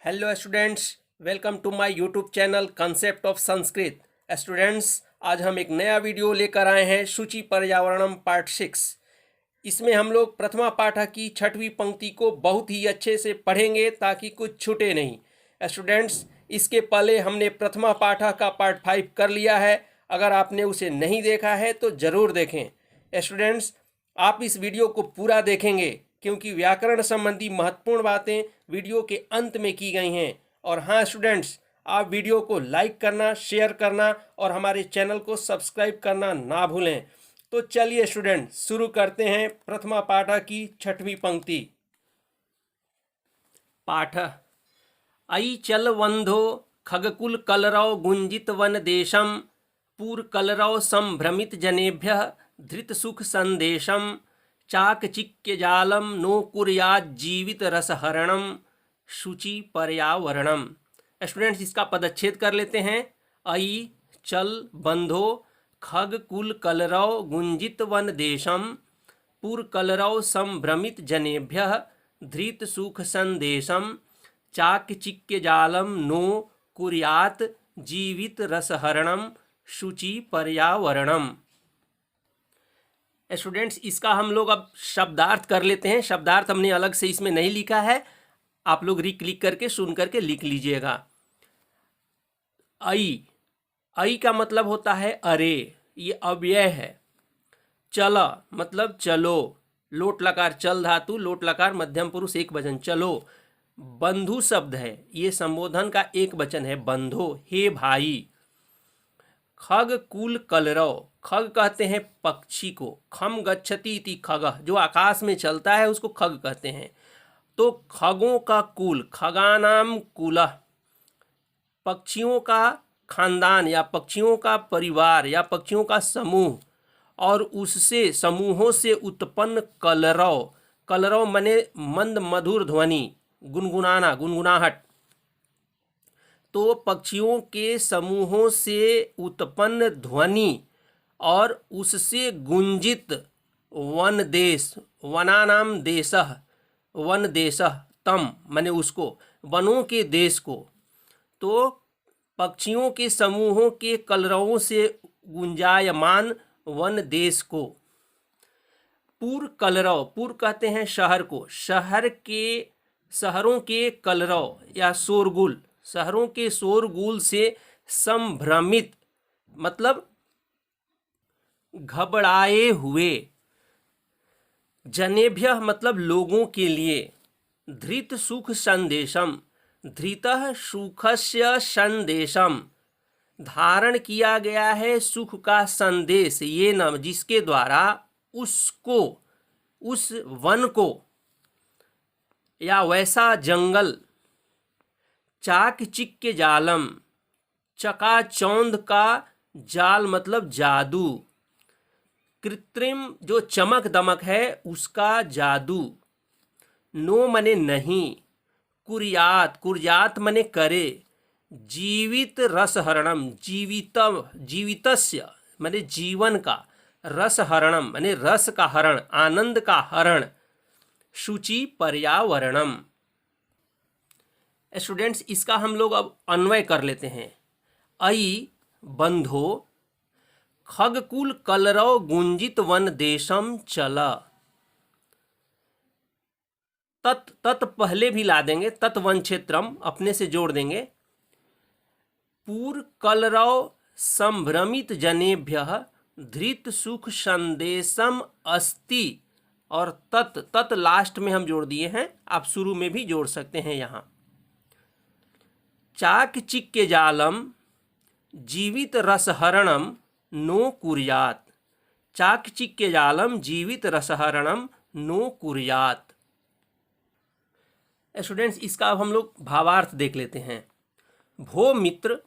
Hello students, welcome to my YouTube channel concept of Sanskrit. Students, आज हम एक नया वीडियो लेकर आए हैं शुचि पर्यावरणम पार्ट 6। इसमें हम लोग प्रथमा पाठा की 6वीं पंक्ति को बहुत ही अच्छे से पढ़ेंगे ताकि कुछ छूटे नहीं। स्टूडेंट्स, इसके पहले हमने प्रथमा पाठा का पार्ट 5 कर लिया है। अगर आपने उसे नहीं देखा है तो ज़रूर देखें। स्टूडेंट्स, आप इस वीडियो को पूरा देखेंगे क्योंकि व्याकरण संबंधी महत्वपूर्ण बातें वीडियो के अंत में की गई हैं। और हाँ स्टूडेंट्स, आप वीडियो को लाइक करना, शेयर करना और हमारे चैनल को सब्सक्राइब करना ना भूलें। तो चलिए स्टूडेंट, शुरू करते हैं प्रथमा पाठा की 6वीं पंक्ति। पाठ अयि चल वंधो खगकुल कलरव गुंजित वन देशम पूर कलरव संभ्रमित जनेभ्य धृत सुख संदेशम चाकचिक्य जालम नो कुर्यात जीवित रसहरणम शुचि पर्यावरणम। स्टूडेंट्स, इसका पदच्छेद कर लेते हैं। अयि चल बंधो खग कुल कलरव गुंजित वन देशम पुर कलरव संभ्रमित जनेभ्य धृत सुख संदेशम चाकचिक्य जालम नो कुर्यात जीवित रसहरणम शुचि पर्यावरणम। स्टूडेंट्स, इसका हम लोग अब शब्दार्थ कर लेते हैं। शब्दार्थ हमने अलग से इसमें नहीं लिखा है, आप लोग रिक्लिक करके सुन करके लिख लीजिएगा। अयि, अयि का मतलब होता है अरे, ये अव्यय है। चल मतलब चलो, लोट लकार चल धातु, लोट लकार मध्यम पुरुष एक वचन चलो। बंधु शब्द है, ये संबोधन का एक वचन है, बंधो हे भाई। खग कुल कलरव, खग कहते हैं पक्षी को, खम गच्छति इति खगः, जो आकाश में चलता है उसको खग कहते हैं। तो खगों का कुल, खगानाम कुलः, पक्षियों का खानदान या पक्षियों का परिवार या पक्षियों का समूह, और उससे समूहों से उत्पन्न कलरव, कलरव मने मंद मधुर ध्वनि, गुनगुनाना, गुनगुनाहट। तो पक्षियों के समूहों से उत्पन्न ध्वनि और उससे गुंजित वन देश, वनानाम देशः, वन देशः तम माने उसको, वनों के देश को। तो पक्षियों के समूहों के कलरवों से गुंजायमान वन देश को। पूर कलरव, पूर कहते हैं शहर को, शहरों के कलरव या शोरगुल, शहरों के शोरगुल से संभ्रमित मतलब घबराए हुए, जनेभ्य मतलब लोगों के लिए, धृत सुख संदेशम, धृतः सुखस्य संदेशम, धारण किया गया है सुख का संदेश, ये न जिसके द्वारा उसको, उस वन को या वैसा जंगल, चाकचिक्य जालम, चकाचौंध का जाल मतलब जादू, कृत्रिम जो चमक दमक है उसका जादू, नो मने नहीं, कुर्यात, कुर्यात मने करे, जीवित रसहरणम, जीवितस्य मने जीवन का, रसहरणम मने रस का हरण, आनंद का हरण, शुचि पर्यावरणम। स्टूडेंट्स, इसका हम लोग अब अन्वय कर लेते हैं। अयि बंधो खगकुल कलरव गुंजित वन देशम चल, तत् पहले भी ला देंगे, तत् वन क्षेत्रम अपने से जोड़ देंगे। पूर कलरव संभ्रमित जनेभ्य धृत सुख संदेशम अस्ति, और तत् लास्ट में हम जोड़ दिए हैं, आप शुरू में भी जोड़ सकते हैं यहाँ। चाकचिक्य जालम जीवित रसहरणम नो कुर्यात, चाकचिक्य जालम जीवित रसहरणम नो कुर्यात। स्टूडेंट्स, इसका अब हम लोग भावार्थ देख लेते हैं। भो मित्र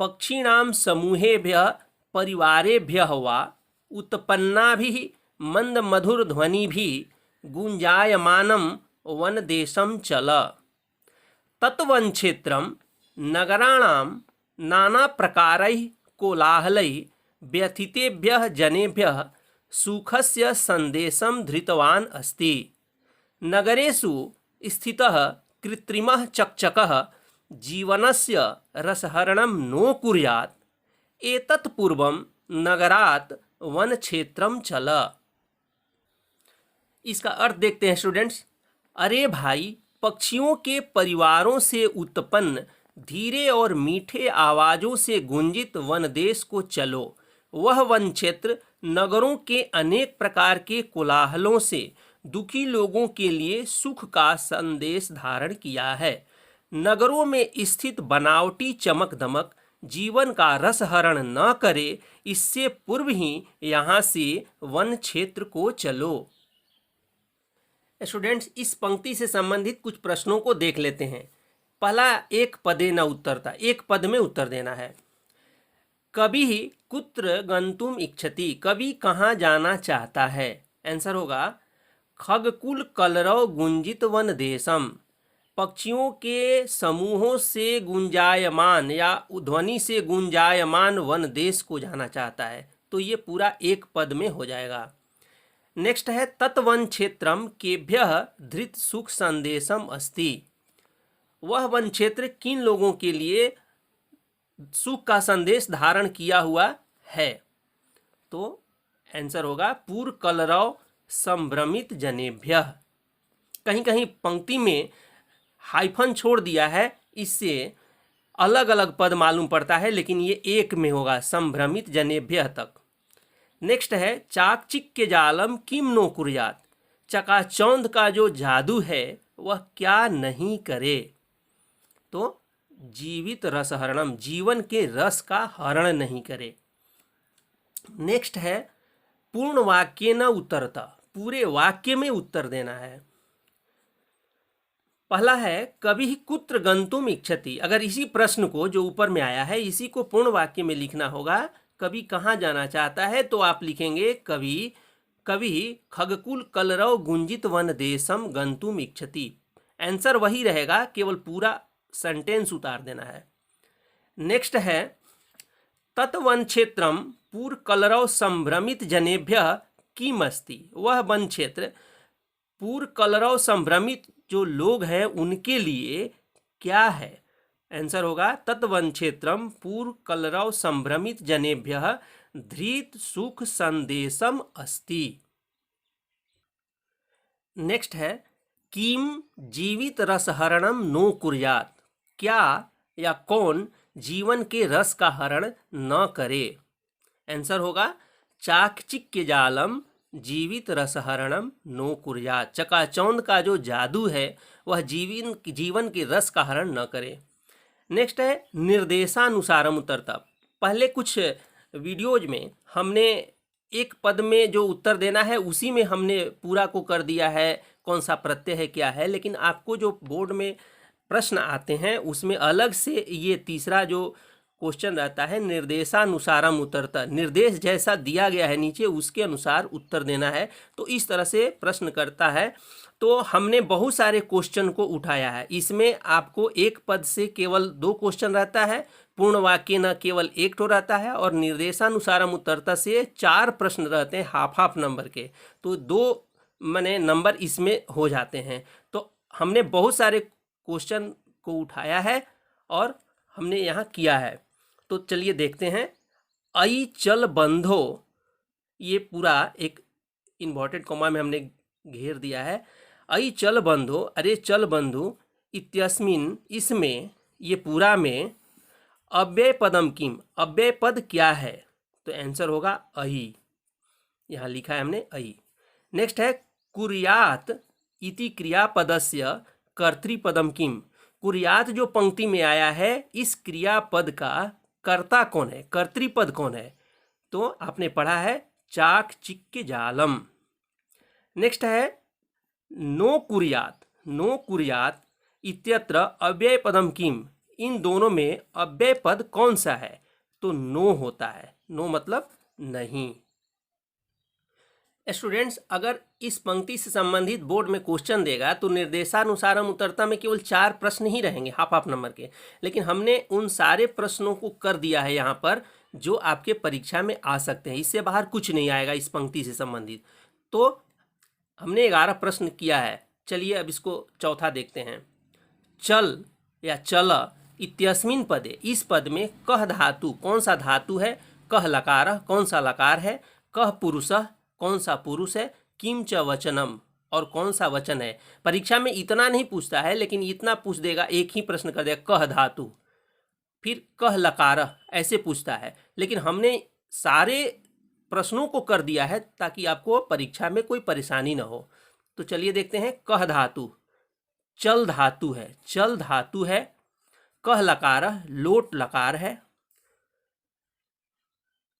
पक्षिणाम समूहेभ्यः परिवारेभ्यः वा उत्पन्नाभिः मंद मधुर ध्वनिभिः गुंजायमानं वन देशम चल, तत्वन क्षेत्रम नगराणां नाना प्रकारैः कोलाहलैः व्यथितेभ्यः जनेभ्यः सुखस्य संदेशं धृतवान् अस्ति। नगरेषु स्थितः कृत्रिमः चकचकः जीवनस्य रसहरणं नो कुर्यात् एतत् पूर्वं नगरात् वन क्षेत्रम चल। इसका अर्थ देखते हैं स्टूडेंट्स। अरे भाई, पक्षियों के परिवारों से उत्पन्न धीरे और मीठे आवाजों से गुंजित वन देश को चलो। वह वन क्षेत्र नगरों के अनेक प्रकार के कोलाहलों से दुखी लोगों के लिए सुख का संदेश धारण किया है। नगरों में स्थित बनावटी चमक दमक जीवन का रस हरण न करे, इससे पूर्व ही यहाँ से वन क्षेत्र को चलो। स्टूडेंट्स, इस पंक्ति से संबंधित कुछ प्रश्नों को देख लेते हैं। पहला, एक पदे न उत्तरता, एक पद में उत्तर देना है। कभी कुत्र गंतुम इच्छति, कभी कहाँ जाना चाहता है। आंसर होगा खगकुल कलरव गुंजित वन देशम, पक्षियों के समूहों से गुंजायमान या ध्वनि से गुंजायमान वन देश को जाना चाहता है। तो ये पूरा एक पद में हो जाएगा। नेक्स्ट है तत्वन क्षेत्रम केभ्यः धृत सुख संदेशम अस्ति, वह वन क्षेत्र किन लोगों के लिए सुख का संदेश धारण किया हुआ है। तो आंसर होगा पूर्व कलरव संभ्रमित जनेभ्यः। कहीं कहीं पंक्ति में हाइफन छोड़ दिया है, इससे अलग अलग पद मालूम पड़ता है, लेकिन ये एक में होगा, संभ्रमित जनेभ्यः तक। नेक्स्ट है चाकचिक के जालम किम नो कुर्यात, चकाचौंध का जो जादू है वह क्या नहीं करे। तो जीवित रस हरणम, जीवन के रस का हरण नहीं करे। नेक्स्ट है पूर्ण वाक्य न उत्तरता, पूरे वाक्य में उत्तर देना है। पहला है कभी कुत्र गंतुम इच्छति, अगर इसी प्रश्न को जो ऊपर में आया है इसी को पूर्ण वाक्य में लिखना होगा। कभी कहाँ जाना चाहता है, तो आप लिखेंगे कभी कभी खगकुल कलरव गुंजित वन देशम गंतुम इच्छति। आंसर वही रहेगा, केवल पूरा सेंटेंस उतार देना है। नेक्स्ट है तत्वन क्षेत्रम पूर्व कलरव संभ्रमित जनेभ्यः किम अस्ति, वह वन क्षेत्र पूर्व कलरव संभ्रमित जो लोग हैं उनके लिए क्या है। आंसर होगा तत्वन क्षेत्रम पूर्व कलरव संभ्रमित जनेभ्यः धृत सुख संदेशम अस्ति। नेक्स्ट है किम जीवित रस हरणम नो कुर्यात, क्या या कौन जीवन के रस का हरण न करे। आंसर होगा चाकचिक के जालम जीवित रस हरणम नो कुर्यात, चकाचौंध का जो जादू है वह जीवन के रस का हरण न करे। नेक्स्ट है निर्देशानुसारम उत्तरता। पहले कुछ वीडियोज में हमने एक पद में जो उत्तर देना है उसी में हमने पूरा को कर दिया है, कौन सा प्रत्यय है क्या है, लेकिन आपको जो बोर्ड में प्रश्न आते हैं उसमें अलग से ये तीसरा जो क्वेश्चन रहता है निर्देशानुसारम उत्तरता, निर्देश जैसा दिया गया है नीचे उसके अनुसार उत्तर देना है। तो इस तरह से प्रश्न करता है। तो हमने बहुत सारे क्वेश्चन को उठाया है। इसमें आपको एक पद से केवल 2 क्वेश्चन रहता है, पूर्ण वाक्य न केवल 1 ठो रहता है, और निर्देशानुसारम उत्तरता से 4 प्रश्न रहते हैं हाफ हाफ नंबर के। तो 2 माने नंबर इसमें हो जाते हैं। तो हमने बहुत सारे क्वेश्चन को उठाया है और हमने यहाँ किया है। तो चलिए देखते हैं। आई चल बंधो, ये पूरा एक इन्वर्टेड कॉमा में हमने घेर दिया है। आई चल बंधो, अरे चल बंधु, इत्यस्मिन, इसमें, ये पूरा में, अव्यय पदम किम, अव्यय पद क्या है। तो आंसर होगा अहि, यहाँ लिखा है हमने अहि। नेक्स्ट है कुर्यात इति क्रियापदस्य कर्तृपदम किम, कुर्यात जो पंक्ति में आया है इस क्रियापद का कर्ता कौन है, कर्तृपद कौन है। तो आपने पढ़ा है चाक चिक के जालम। नेक्स्ट है नो कुर्यात, नो कुर्यात इत्यत्र अव्यय पदम किम, इन दोनों में अव्यय पद कौन सा है। तो नो होता है, नो मतलब नहीं। स्टूडेंट्स, अगर इस पंक्ति से संबंधित बोर्ड में क्वेश्चन देगा तो निर्देशानुसारम उत्तरता में केवल 4 प्रश्न ही रहेंगे हाफ हाफ नंबर के, लेकिन हमने उन सारे प्रश्नों को कर दिया है यहाँ पर जो आपके परीक्षा में आ सकते हैं। इससे बाहर कुछ नहीं आएगा इस पंक्ति से संबंधित। तो हमने 11 प्रश्न किया है। चलिए अब इसको चौथा देखते हैं। चल या चल इत्यस्मिन् पदे, इस पद में कह धातु, कौन सा धातु है, कह लकार, कौन सा लकार है, कह पुरुषः, कौन सा पुरुष है, किम च वचनम, और कौन सा वचन है। परीक्षा में इतना नहीं पूछता है, लेकिन इतना पूछ देगा, एक ही प्रश्न कर देगा, कह धातु, फिर कह लकार, ऐसे पूछता है। लेकिन हमने सारे प्रश्नों को कर दिया है ताकि आपको परीक्षा में कोई परेशानी ना हो। तो चलिए देखते हैं। कह धातु चल धातु है, चल धातु है। कह लकार लोट लकार है।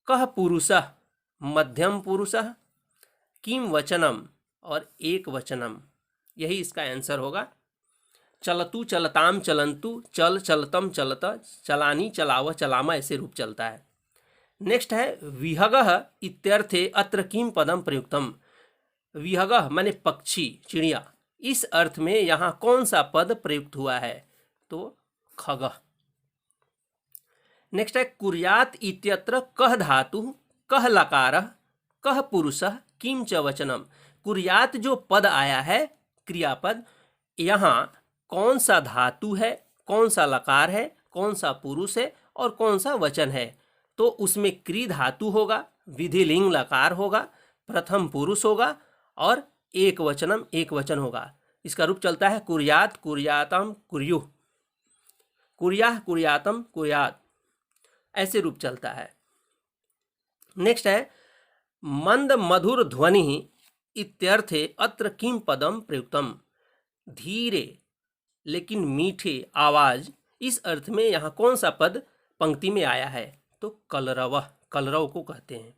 कह पुरुषः मध्यम पुरुषः। किम वचनम और एक वचनम, यही इसका आंसर होगा। चलतु चलताम चलंतु, चल चलतम चलत, चलानी चलाव चलामा, ऐसे रूप चलता है। नेक्स्ट है विहगः इत्यर्थे अत्र किम पदम प्रयुक्तम। विहगः माने पक्षी, चिड़िया, इस अर्थ में यहाँ कौन सा पद प्रयुक्त हुआ है, तो खगः। नेक्स्ट है कुर्यात इत्यत्र कह धातु कह लकारः कह पुरुषः किम च वचनम। कुर्यात जो पद आया है, क्रियापद, यहाँ कौन सा धातु है, कौन सा लकार है, कौन सा पुरुष है और कौन सा वचन है। तो उसमें क्री धातु होगा, विधिलिंग लकार होगा, प्रथम पुरुष होगा और एक वचनम एक वचन होगा। इसका रूप चलता है कुर्यात कुर्यातम कुर्युः, कुर्याः कुर्यातम कुर्यात, ऐसे रूप चलता है। नेक्स्ट है मंद मधुर ध्वनि इत्यर्थे अत्र किम पदम प्रयुक्तम। धीरे लेकिन मीठे आवाज, इस अर्थ में यहाँ कौन सा पद पंक्ति में आया है, तो कलरव, कलरव को कहते हैं।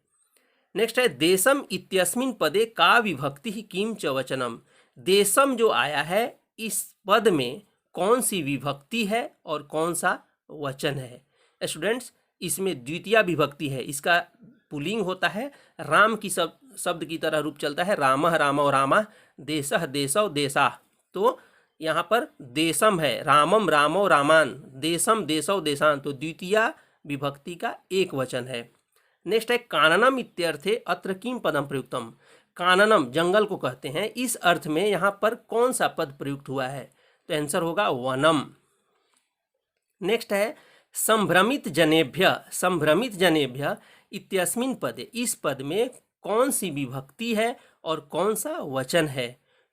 नेक्स्ट है देशम इत्यस्मिन् पदे का विभक्ति ही किम च वचनम। देशम जो आया है, इस पद में कौन सी विभक्ति है और कौन सा वचन है। स्टूडेंट्स, इसमें द्वितीय विभक्ति है, इसका पुल्लिंग होता है, राम की शब्द की तरह रूप चलता है, रामः रामौ रामा, देशः देशौ देशा। तो यहाँ पर देशम है, रामम रामौ रामान, देशम देशौ देशान, तो द्वितीय विभक्ति का एक वचन है। नेक्स्ट है काननम इत्यर्थे अत्र किम पदम प्रयुक्तम। काननम जंगल को कहते हैं, इस अर्थ में यहाँ पर कौन सा पद प्रयुक्त हुआ है, तो आंसर होगा वनम। नेक्स्ट है संभ्रमित जनेभ्य, संभ्रमित जनेभ्य इत्यस्मिन् पदे, इस पद में कौन सी विभक्ति है और कौन सा वचन है,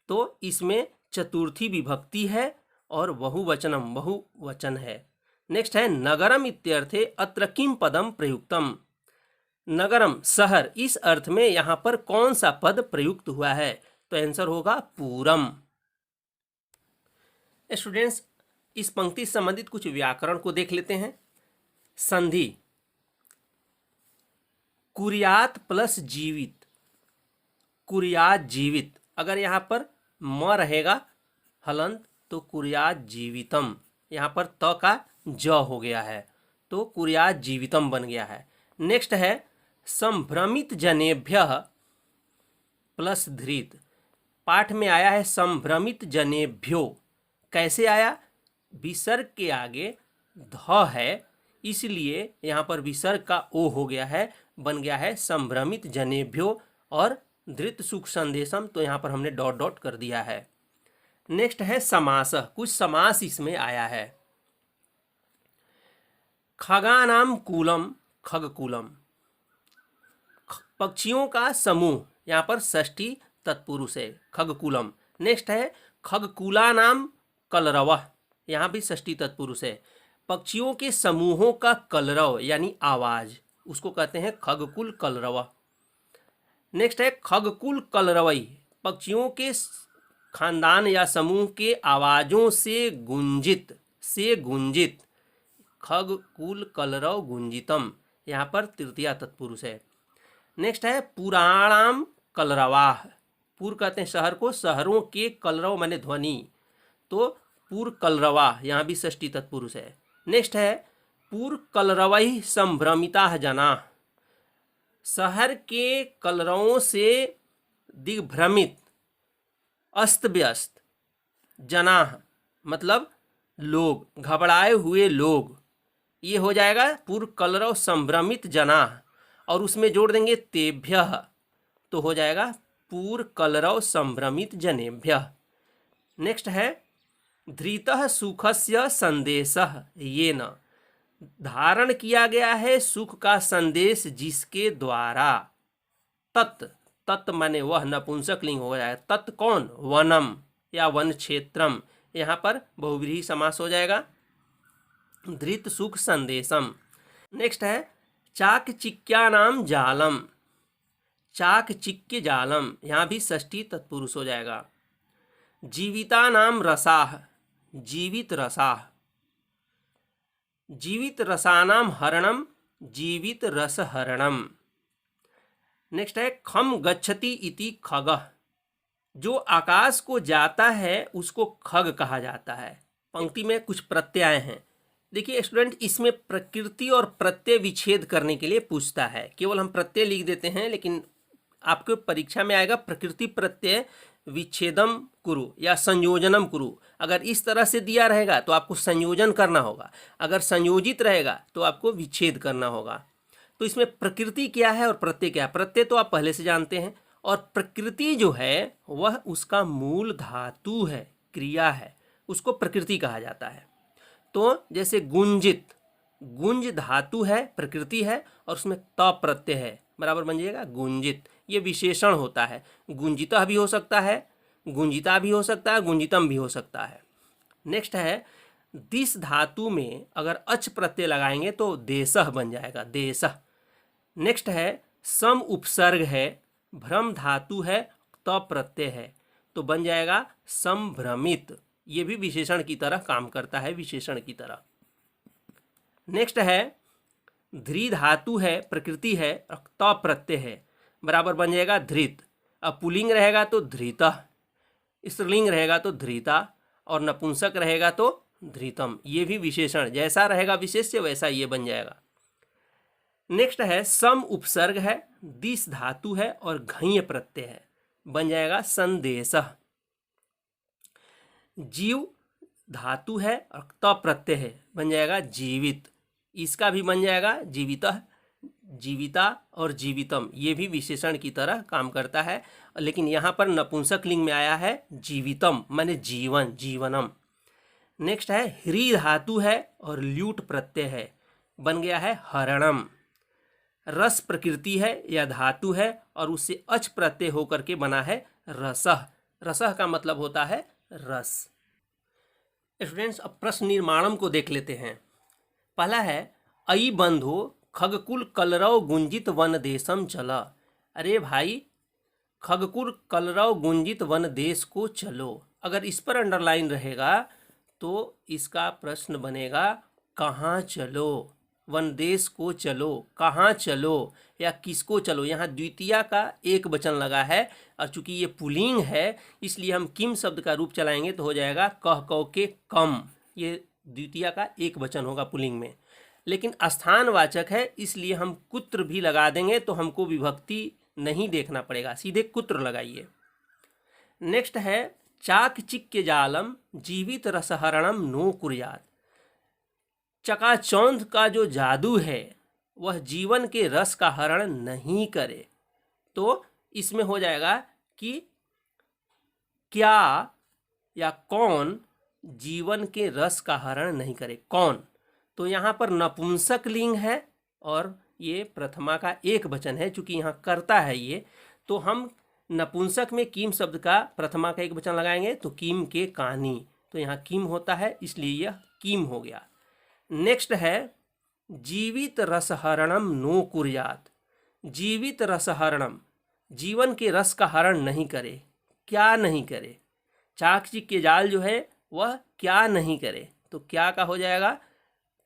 तो इसमें चतुर्थी विभक्ति है और बहुवचनम बहुवचन है। नेक्स्ट है नगरम इत्यर्थे अत्र किम पदम प्रयुक्तम। नगरम शहर, इस अर्थ में यहाँ पर कौन सा पद प्रयुक्त हुआ है, तो आंसर होगा पूरम। स्टूडेंट्स, इस पंक्ति से संबंधित कुछ व्याकरण को देख लेते हैं। संधि कुर्यात प्लस जीवित, कुर्यात जीवित, अगर यहाँ पर म रहेगा हलंत तो कुर्यात जीवितम, यहाँ पर त का ज हो गया है तो कुर्यात जीवितम बन गया है। नेक्स्ट है संभ्रमित जनेभ्य प्लस धृत, पाठ में आया है संभ्रमित जनेभ्यो, कैसे आया, विसर्ग के आगे ध है, इसलिए यहाँ पर विसर्ग का ओ हो गया है, बन गया है संभ्रमित जनेभ्यो, और धृत सुख संदेशम, तो यहाँ पर हमने डॉट डॉट कर दिया है। नेक्स्ट है समास, कुछ समास इसमें आया है। खगानाम कूलम खगकूलम, पक्षियों का समूह, यहाँ पर षष्ठी तत्पुरुष है खगकूलम। नेक्स्ट है खगकूला नाम कलरवः, यहाँ भी षष्ठी तत्पुरुष है। पक्षियों के समूहों का कलरव यानी आवाज, उसको कहते हैं खगकुल कलरव। नेक्स्ट है खगकुल कलरवई, पक्षियों के खानदान या समूह के आवाजों से गुंजित, से गुंजित, खगकुल कलरव गुंजितम, यहाँ पर तृतीया तत्पुरुष है। नेक्स्ट है पुराणाम कलरवाह, पुर कहते हैं शहर को, शहरों के कलरव माने ध्वनि, तो पुर कलरवाह, यहाँ भी षष्ठी तत्पुरुष है। नेक्स्ट है पुर कलरवई संभ्रमिता जना, शहर के कलरवों से दिग्भ्रमित, अस्त व्यस्त, जना मतलब लोग, घबराए हुए लोग, ये हो जाएगा पुर कलरव संभ्रमित जना, और उसमें जोड़ देंगे तेभ्य, तो हो जाएगा पुर कलरव संभ्रमित जनेभ्य। नेक्स्ट है धृतः सुखस्य संदेशः येन, धारण किया गया है सुख का संदेश जिसके द्वारा। तत्, तत् माने वह, नपुंसक लिंग हो जाएगा। तत् कौन? वनम या वन क्षेत्रम, यहाँ पर बहुव्रीहि समास हो जाएगा। धृत सुख संदेशम। नेक्स्ट है चाकचिक्यानाम जालम, चाकचिक्य जालम, यहाँ भी षष्ठी तत्पुरुष हो जाएगा। जीवितानाम रसाह, जीवित रसाह, जीवित रसानाम हरणम, जीवित रस हरणम। नेक्स्ट है खम गच्छति इति खगः, जो आकाश को जाता है उसको खग कहा जाता है। पंक्ति में कुछ प्रत्यय हैं। देखिए स्टूडेंट, इसमें प्रकृति और प्रत्यय विच्छेद करने के लिए पूछता है। केवल हम प्रत्यय लिख देते हैं, लेकिन आपको परीक्षा में आएगा प्रकृति प्रत्यय विच्छेदम कुरु या संयोजनम कुरु। अगर इस तरह से दिया रहेगा तो आपको संयोजन करना होगा, अगर संयोजित रहेगा तो आपको विच्छेद करना होगा। तो इसमें प्रकृति क्या है और प्रत्यय क्या है? प्रत्यय तो आप पहले से जानते हैं, और प्रकृति जो है वह उसका मूल धातु है, क्रिया है, उसको प्रकृति कहा जाता है। तो जैसे गुंजित, गुंज धातु है, प्रकृति है, और उसमें त प्रत्यय है, बराबर बन जाएगा गुंजित। ये विशेषण होता है। गुंजिता भी हो सकता है, गुंजिता भी हो सकता है, गुंजितम भी हो सकता है। नेक्स्ट है दिस धातु में अगर अच प्रत्यय लगाएंगे तो देशः बन जाएगा, देशः। नेक्स्ट है सम उपसर्ग है, भ्रम धातु है, त प्रत्यय है, तो बन जाएगा संभ्रमित। ये भी विशेषण की तरह काम करता है, विशेषण की तरह। नेक्स्ट है ध्री धातु है, प्रकृति है, त प्रत्यय है, बराबर बन जाएगा धृत। अब पुल्लिंग रहेगा तो धृतः, स्त्रीलिंग रहेगा तो धृता, और नपुंसक रहेगा तो धृतम। ये भी विशेषण, जैसा रहेगा विशेष्य वैसा ये बन जाएगा। नेक्स्ट है सम उपसर्ग है, दिस धातु है और घञ्य प्रत्यय है, बन जाएगा संदेशः। जीव धातु है और त प्रत्यय है, बन जाएगा जीवित। इसका भी बन जाएगा जीवितः, जीविता और जीवितम। ये भी विशेषण की तरह काम करता है, लेकिन यहाँ पर नपुंसक लिंग में आया है जीवितम, माने जीवन, जीवनम। नेक्स्ट है ह्री धातु है और ल्यूट प्रत्यय है, बन गया है हरणम। रस प्रकृति है या धातु है और उससे अच प्रत्यय होकर के बना है रसः। रसः का मतलब होता है रस। स्टूडेंट्स, अब प्रश्न निर्माणम को देख लेते हैं। पहला है अई बंधो खगकुल कलरव गुंजित वन देशम चला। अरे भाई, खगकुल कलरव गुंजित वन देश को चलो। अगर इस पर अंडरलाइन रहेगा तो इसका प्रश्न बनेगा कहाँ चलो, वन देश को चलो, कहाँ चलो या किसको चलो। यहाँ द्वितीया का एक वचन लगा है, और चूंकि ये पुल्लिंग है इसलिए हम किम शब्द का रूप चलाएंगे तो हो जाएगा कह कौ के कम। ये द्वितीया का एक वचन होगा पुल्लिंग में, लेकिन स्थानवाचक है इसलिए हम कुत्र भी लगा देंगे तो हमको विभक्ति नहीं देखना पड़ेगा, सीधे कुत्र लगाइए। नेक्स्ट है चाकचिक्य जालम जीवित रसहरणम नो कुर्यात्। चकाचौंध का जो जादू है वह जीवन के रस का हरण नहीं करे। तो इसमें हो जाएगा कि क्या या कौन जीवन के रस का हरण नहीं करे, कौन। तो यहाँ पर नपुंसक लिंग है और ये प्रथमा का एक वचन है, चूंकि यहाँ करता है ये, तो हम नपुंसक में किम शब्द का प्रथमा का एक वचन लगाएंगे तो किम के कहानी, तो यहाँ किम होता है इसलिए यह किम हो गया। नेक्स्ट है जीवित रसहरणम नो कुर्यात्। जीवित रसहरणम, जीवन के रस का हरण नहीं करे, क्या नहीं करे। चाकचिक्य जाल जो है वह क्या नहीं करे, तो क्या का हो जाएगा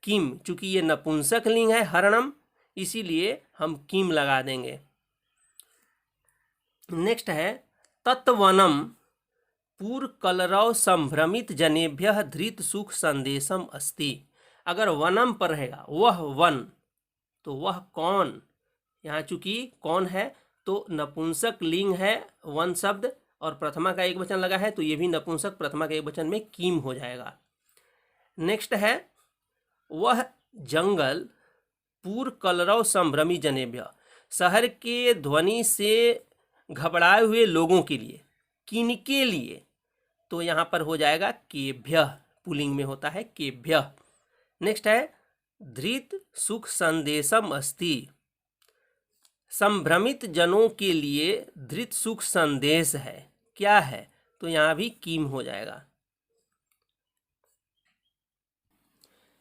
किम। चूंकि ये नपुंसक लिंग है हरणम, इसीलिए हम किम लगा देंगे। नेक्स्ट है तत्वनम पूर्व कलरव संभ्रमित जनेभ्य धृत सुख संदेशम अस्ति। अगर वनम पर रहेगा वह वन, तो वह कौन, यहाँ चूंकि कौन है तो नपुंसक लिंग है वन शब्द और प्रथमा का एक वचन लगा है तो ये भी नपुंसक प्रथमा के एक वचन में किम हो जाएगा। नेक्स्ट है वह जंगल पूर्व कलरव संभ्रमी जनेभ्य, शहर के ध्वनि से घबराए हुए लोगों के लिए, किनके लिए, तो यहाँ पर हो जाएगा केभ्यः, पुल्लिंग में होता है केभ्यः। नेक्स्ट है धृत सुख संदेशम अस्ति, संभ्रमित जनों के लिए धृत सुख संदेश है, क्या है? तो यहाँ भी किम हो जाएगा।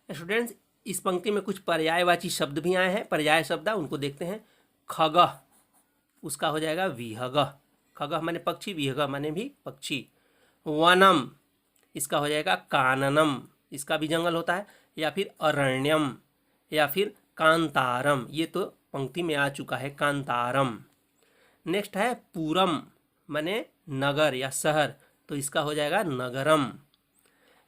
स्टूडेंट्स, इस पंक्ति में कुछ पर्यायवाची शब्द भी आए हैं, पर्याय शब्द उनको देखते हैं। खगः, उसका हो जाएगा विहगः, खगः माने पक्षी, विहगः माने भी पक्षी। वनम, इसका हो जाएगा काननम, इसका भी जंगल होता है। या फिर अरण्यम, या फिर कांतारम, ये तो पंक्ति में आ चुका है, कांतारम। नेक्स्ट है पूरम माने नगर या शहर, तो इसका हो जाएगा नगरम।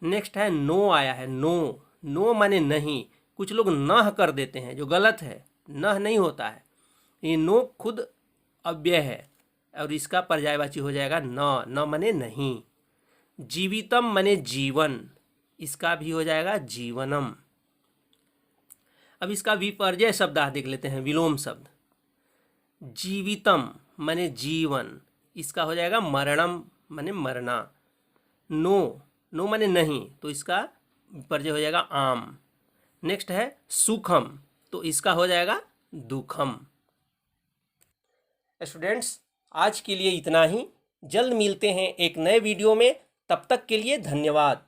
नेक्स्ट है नो आया है, नो, नो माने नहीं, कुछ लोग नह कर देते हैं जो गलत है, नह नहीं होता है, ये नो खुद अव्यय है और इसका पर्यायवाची हो जाएगा न, न माने नहीं। जीवितम माने जीवन, इसका भी हो जाएगा जीवनम। अब इसका विपर्जय शब्द देख लेते हैं, विलोम शब्द। जीवितम माने जीवन, इसका हो जाएगा मरणम माने मरना। नो, नो माने नहीं, तो इसका विपर्जय हो जाएगा आम। नेक्स्ट है सुखम, तो इसका हो जाएगा दुखम। स्टूडेंट्स, आज के लिए इतना ही, जल्द मिलते हैं एक नए वीडियो में, तब तक के लिए धन्यवाद।